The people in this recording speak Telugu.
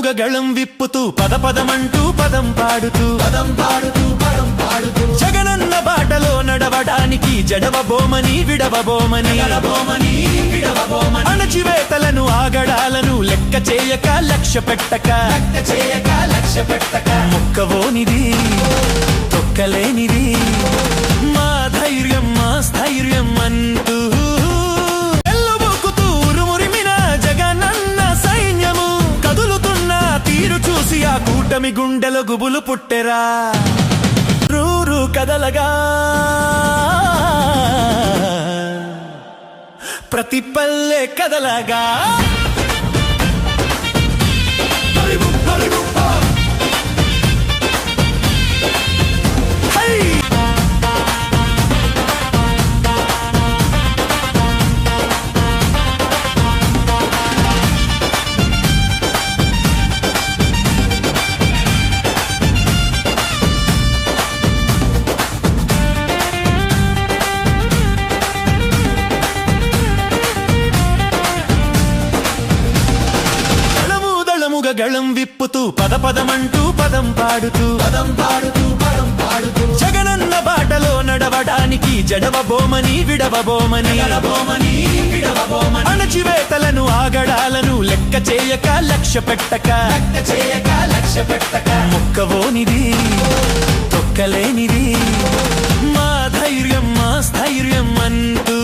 దళముగ గళం విప్పుతూ పదమంటూ పదం పాడుతూ జగనన్న బాటలో నడవడానికి జడవబోమని విడవబోమని అణచివేతలను ఆగడాలను లెక్క చేయక లక్ష్య పెట్టక మొక్కవోనిది తొక్కలేనిది మా ధైర్యం మా స్థైర్యం అంటూ చూసి ఆ కూటమి గుండెలో గుబులు పుట్టెరా రూరు కదలగా ప్రతి పల్లె కదలగా గళం విప్పుతూ పదమంటూ పదం పాడుతూ జగనన్న బాటలో నడవడానికి జడవబోమని విడవబోమని అణచివేతలను ఆగడాలను లెక్క చేయక లక్ష్య పెట్టక మొక్కవోనిది తొక్కలేనిది మా ధైర్యం మా స్థైర్యం అంటూ